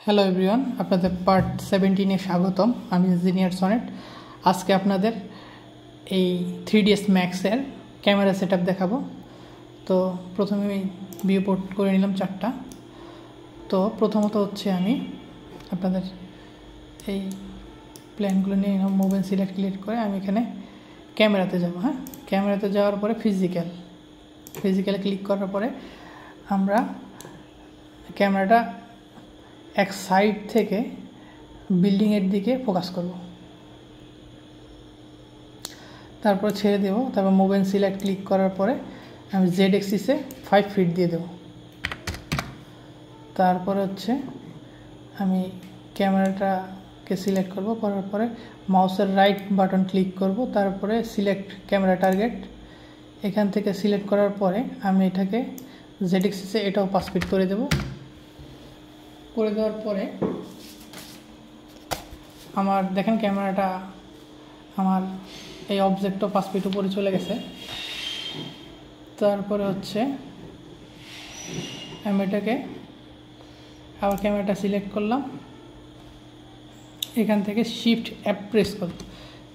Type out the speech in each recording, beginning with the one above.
Hello everyone, আপনাদের part 17-এ স্বাগতম। আমি ইঞ্জিনিয়ার সনেট। আজকে আপনাদের এই 3ds ম্যাক্সের ক্যামেরা সেটআপ দেখাবো। তো প্রথমে আমি ভিউ পোর্ট করে নিলাম 4টা। তো প্রথমত হচ্ছে আমি আপনাদের এই প্ল্যানগুলো নিয়ে নিলাম, মোবাইল সিলেক্ট করে আমি এখানে ক্যামেরাতে যাব। ক্যামেরাতে যাওয়ার পরে ফিজিক্যালে ক্লিক করার পরে আমরা ক্যামেরাটা এক সাইড থেকে বিল্ডিংয়ের দিকে ফোকাস করব, তারপর ছেড়ে দেব। তারপর মোবাইল সিলেক্ট ক্লিক করার পরে আমি জেড এক্সিসে 5 ফিট দিয়ে দেব। তারপরে হচ্ছে আমি ক্যামেরাটাকে সিলেক্ট করব, করার পরে মাউসের রাইট বাটন ক্লিক করব, তারপরে সিলেক্ট ক্যামেরা টার্গেট। এখান থেকে সিলেক্ট করার পরে আমি এটাকে জেড এক্সিসে এটাও 5 ফিট করে দেব। করে দেওয়ার পরে আমার দেখেন ক্যামেরাটা আমার এই অবজেক্টও 5 ফিট উপরে চলে গেছে। তারপরে হচ্ছে আমি এটাকে আবার ক্যামেরাটা সিলেক্ট করলাম, এখান থেকে শিফট অ্যাপ প্রেস করব,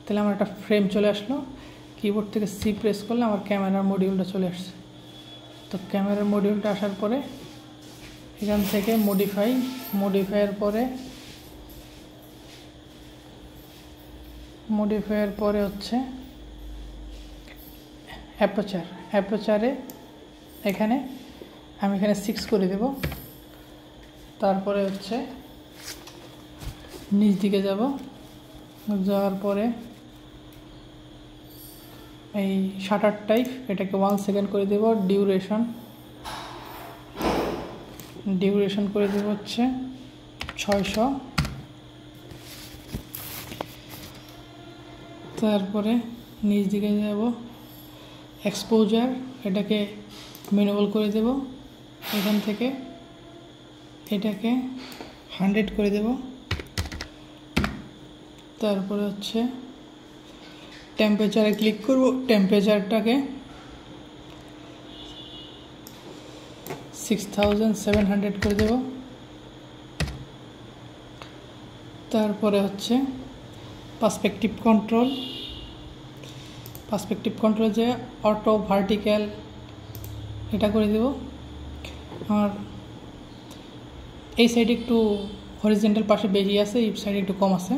তাহলে আমার একটা ফ্রেম চলে আসলো। কিবোর্ড থেকে সি প্রেস করলে আমার ক্যামেরার মডিউলটা চলে আসছে। তো ক্যামেরার মডিউলটা আসার পরে এখান থেকে মডিফাইয়ের পরে হচ্ছে অ্যাপারচারে এখানে 6 করে দেব। তারপরে হচ্ছে নিচ দিকে যাওয়ার পরে এই শাটার টাইপ এটাকে 1 সেকেন্ড করে দেব। ডিউরেশন করে দেব হচ্ছে 600। তারপরে নিচ দিকে যাব, এক্সপোজার এটাকে মিনিমাল করে দেব, এখান থেকে এটাকে 100 করে দেব। তারপরে হচ্ছে টেম্পারেচারে ক্লিক করব, টেম্পারেচারটাকে 6700 করে দেব। তারপরে হচ্ছে পার্সপেক্টিভ কন্ট্রোল যে অটো ভার্টিক্যাল এটা করে দেব। আর এই সাইডে একটু হরিজন্টাল পাশে বেশি আছে, এই সাইডে একটু কম আছে।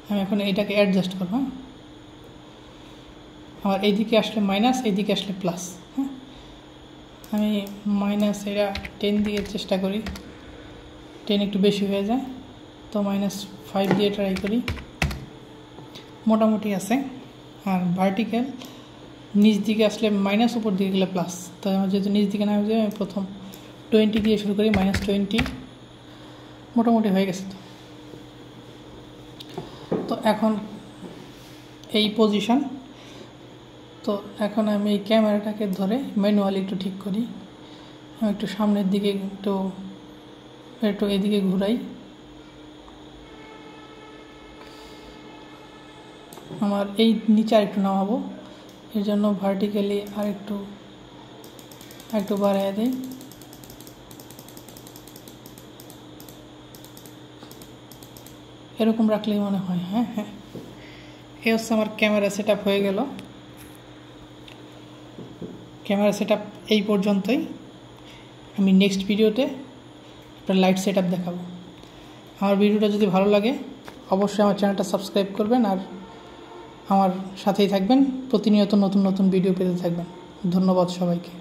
আমি এখন এটাকে অ্যাডজাস্ট করব। আর এইদিকে আসলে মাইনাস, এইদিকে আসলে প্লাস। আমি মাইনাস এটা 10 দিয়ে চেষ্টা করি, 10 একটু বেশি হয়ে যায়, তো -5 দিয়ে ট্রাই করি, মোটামুটি আছে। আর ভার্টিক্যাল নিচ দিকে আসলে মাইনাস, উপর দিকে গেলে প্লাস। তো আমার যেহেতু নিচ দিকে না হয়ে যায়, আমি প্রথম 20 দিয়ে শুরু করি, -20, মোটামুটি হয়ে গেছে। তো এখন এই পজিশন। তো এখন আমি এই ক্যামেরাটাকে ধরে ম্যানুয়ালি একটু ঠিক করি। আমি একটু সামনের দিকে একটু এদিকে ঘুরাই। আমার এই নিচে আরেকটু নামাবো, এর জন্য ভার্টিক্যালি আরেকটু বাড়াইয়া দিই। এরকম রাখলেই মনে হয়। হ্যাঁ, এই হচ্ছে আমার ক্যামেরা সেটআপ হয়ে গেল। ক্যামেরা সেটআপ এই পর্যন্তই। আমি নেক্সট ভিডিওতে আপনার লাইট সেটআপ দেখাবো। আমার ভিডিওটা যদি ভালো লাগে অবশ্যই আমার চ্যানেলটা সাবস্ক্রাইব করবেন, আর আমার সাথেই থাকবেন। প্রতিনিয়ত নতুন ভিডিও পেতে থাকবেন। ধন্যবাদ সবাইকে।